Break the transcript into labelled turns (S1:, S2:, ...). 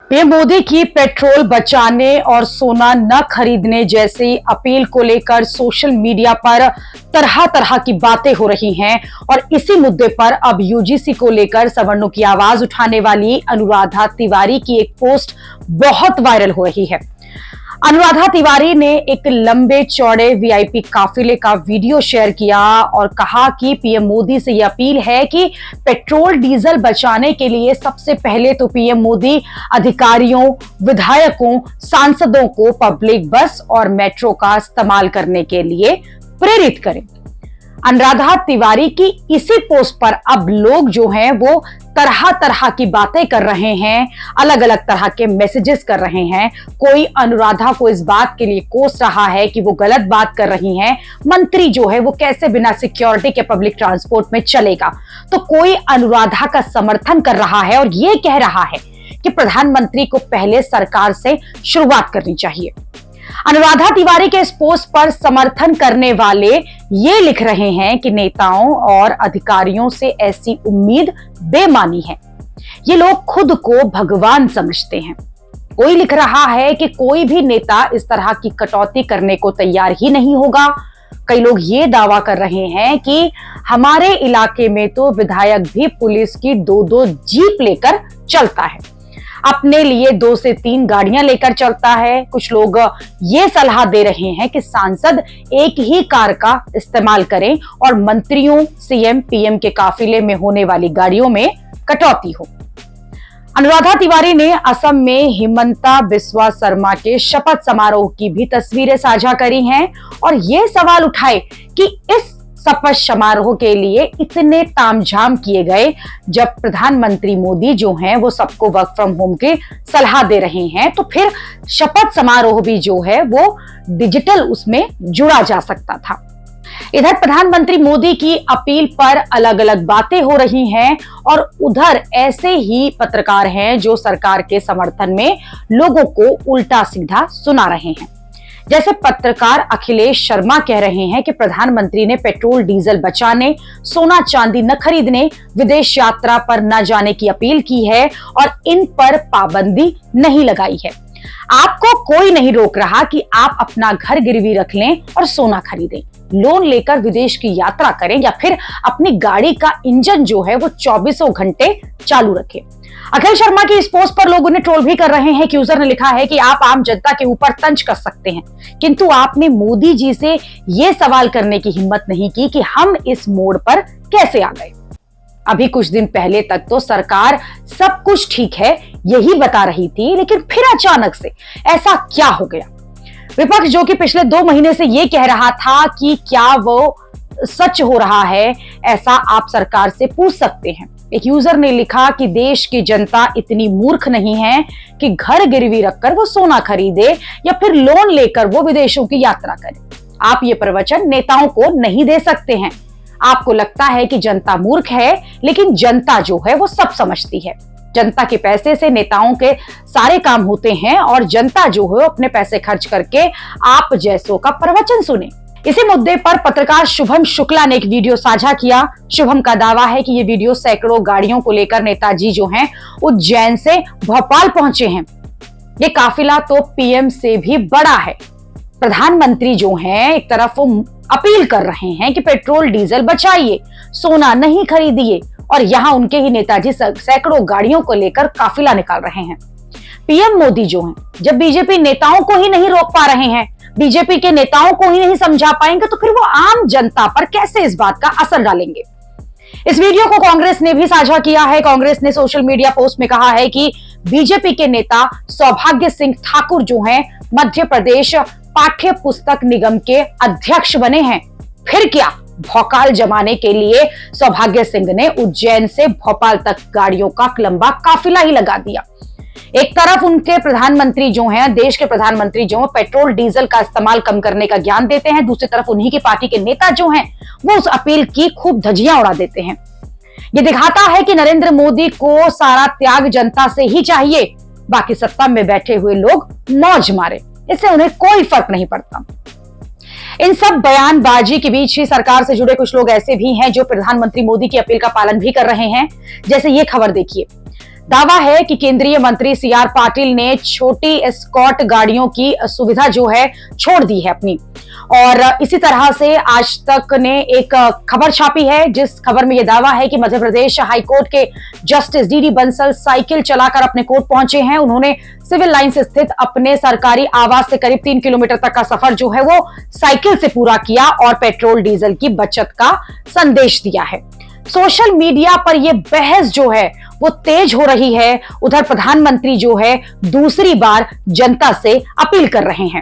S1: PM Modi की petrol बचाने और सोना न खरीदने जैसी अपील को लेकर सोशल मीडिया पर तरह तरह की बातें हो रही हैं और इसी मुद्दे पर अब यूजीसी को लेकर सवर्णों की आवाज उठाने वाली अनुराधा तिवारी की एक पोस्ट बहुत वायरल हो रही है। अनुराधा तिवारी ने एक लंबे चौड़े वीआईपी काफिले का वीडियो शेयर किया और कहा कि पीएम मोदी से यह अपील है कि पेट्रोल डीजल बचाने के लिए सबसे पहले तो पीएम मोदी अधिकारियों, विधायकों, सांसदों को पब्लिक बस और मेट्रो का इस्तेमाल करने के लिए प्रेरित करें। अनुराधा तिवारी की इसी पोस्ट पर अब लोग जो हैं वो तरह तरह की बातें कर रहे हैं, अलग अलग तरह के मैसेजेस कर रहे हैं। कोई अनुराधा को इस बात के लिए कोस रहा है कि वो गलत बात कर रही हैं, मंत्री जो है वो कैसे बिना सिक्योरिटी के पब्लिक ट्रांसपोर्ट में चलेगा। तो कोई अनुराधा का समर्थन कर रहा है और ये कह रहा है कि प्रधानमंत्री को पहले सरकार से शुरुआत करनी चाहिए। अनुराधा तिवारी के इस पोस्ट पर समर्थन करने वाले ये लिख रहे हैं कि नेताओं और अधिकारियों से ऐसी उम्मीद बेमानी है। ये लोग खुद को भगवान समझते हैं। कोई लिख रहा है कि कोई भी नेता इस तरह की कटौती करने को तैयार ही नहीं होगा। कई लोग ये दावा कर रहे हैं कि हमारे इलाके में तो विधायक भी पुलिस की 2-2 जीप लेकर चलता है, अपने लिए 2 से 3 गाड़ियां लेकर चलता है। कुछ लोग ये सलाह दे रहे हैं कि सांसद एक ही कार का इस्तेमाल करें और मंत्रियों, सीएम, पीएम के काफिले में होने वाली गाड़ियों में कटौती हो। अनुराधा तिवारी ने असम में हिमंता बिस्वा शर्मा के शपथ समारोह की भी तस्वीरें साझा करी हैं और ये सवाल उठाए कि इस शपथ समारोह के लिए इतने तामझाम किए गए जब प्रधानमंत्री मोदी जो हैं वो सबको वर्क फ्रॉम होम की सलाह दे रहे हैं, तो फिर शपथ समारोह भी जो है वो डिजिटल उसमें जुड़ा जा सकता था। इधर प्रधानमंत्री मोदी की अपील पर अलग अलग बातें हो रही हैं और उधर ऐसे ही पत्रकार हैं जो सरकार के समर्थन में लोगों को उल्टा सीधा सुना रहे हैं। जैसे पत्रकार अखिलेश शर्मा कह रहे हैं कि प्रधानमंत्री ने पेट्रोल डीजल बचाने, सोना चांदी न खरीदने, विदेश यात्रा पर न जाने की अपील की है और इन पर पाबंदी नहीं लगाई है। आपको कोई नहीं रोक रहा कि आप अपना घर गिरवी रख लें और सोना खरीदें, लोन लेकर विदेश की यात्रा करें या फिर अपनी गाड़ी का इंजन जो है वो 24 घंटे चालू रखें। अखिल शर्मा की इस पोस्ट पर लोग उन्हें ट्रोल भी कर रहे हैं। यूजर ने लिखा है कि आप आम जनता के ऊपर तंज कर सकते हैं, किंतु आपने मोदी जी से यह सवाल करने की हिम्मत नहीं की कि हम इस मोड़ पर कैसे आ गए। अभी कुछ दिन पहले तक तो सरकार सब कुछ ठीक है यही बता रही थी, लेकिन फिर अचानक से ऐसा क्या हो गया। विपक्ष जो कि पिछले 2 महीने से यह कह रहा था कि क्या वो सच हो रहा है, ऐसा आप सरकार से पूछ सकते हैं। एक यूजर ने लिखा कि देश की जनता इतनी मूर्ख नहीं है कि घर गिरवी रखकर वो सोना खरीदे या फिर लोन लेकर वो विदेशों की यात्रा करे। आप ये प्रवचन नेताओं को नहीं दे सकते हैं। आपको लगता है कि जनता मूर्ख है, लेकिन जनता जो है वो सब समझती है। जनता के पैसे से नेताओं के सारे काम होते हैं और जनता जो है अपने पैसे खर्च करके आप जैसों का प्रवचन सुने। इसी मुद्दे पर पत्रकार शुभम शुक्ला ने एक वीडियो साझा किया। शुभम का दावा है कि ये वीडियो सैकड़ों गाड़ियों को लेकर नेताजी जो हैं उज्जैन से भोपाल पहुंचे हैं। ये काफिला तो पीएम से भी बड़ा है। प्रधानमंत्री जो हैं एक तरफ वो अपील कर रहे हैं कि पेट्रोल डीजल बचाइए, सोना नहीं खरीदिए, और यहाँ उनके ही नेताजी सैकड़ों गाड़ियों को लेकर काफिला निकाल रहे हैं। पीएम मोदी जो हैं जब बीजेपी नेताओं को ही नहीं रोक पा रहे हैं, बीजेपी के नेताओं को ही नहीं समझा पाएंगे, तो फिर वो आम जनता पर कैसे इस बात का असर डालेंगे। इस वीडियो को कांग्रेस ने भी साझा किया है। कांग्रेस ने सोशल मीडिया पोस्ट में कहा है कि बीजेपी के नेता सौभाग्य सिंह ठाकुर जो हैं मध्य प्रदेश पाठ्य पुस्तक निगम के अध्यक्ष बने हैं। फिर क्या, भौकाल जमाने के लिए सौभाग्य सिंह ने उज्जैन से भोपाल तक गाड़ियों का लंबा काफिला ही लगा दिया। एक तरफ उनके प्रधानमंत्री जो हैं, देश के प्रधानमंत्री जो हैं, पेट्रोल डीजल का इस्तेमाल कम करने का ज्ञान देते हैं, दूसरी तरफ उन्हीं की पार्टी के नेता जो हैं वो उस अपील की खूब धज्जियां उड़ा देते हैं। ये दिखाता है कि नरेंद्र मोदी को सारा त्याग जनता से ही चाहिए, बाकी सत्ता में बैठे हुए लोग मौज मारे, इससे उन्हें कोई फर्क नहीं पड़ता। इन सब बयानबाजी के बीच ही सरकार से जुड़े कुछ लोग ऐसे भी हैं जो प्रधानमंत्री मोदी की अपील का पालन भी कर रहे हैं। जैसे ये खबर देखिए, दावा है कि केंद्रीय मंत्री सी.आर. पाटिल ने छोटी एस्कॉर्ट गाड़ियों की सुविधा जो है छोड़ दी है अपनी। और इसी तरह से आज तक ने एक खबर छापी है जिस खबर में यह दावा है कि मध्य प्रदेश हाईकोर्ट के जस्टिस डी बंसल साइकिल चलाकर अपने कोर्ट पहुंचे हैं। उन्होंने सिविल लाइन से स्थित अपने सरकारी आवास से करीब 3 किलोमीटर तक का सफर जो है वो साइकिल से पूरा किया और पेट्रोल डीजल की बचत का संदेश दिया है। सोशल मीडिया पर यह बहस जो है वो तेज हो रही है। उधर प्रधानमंत्री जो है दूसरी बार जनता से अपील कर रहे हैं।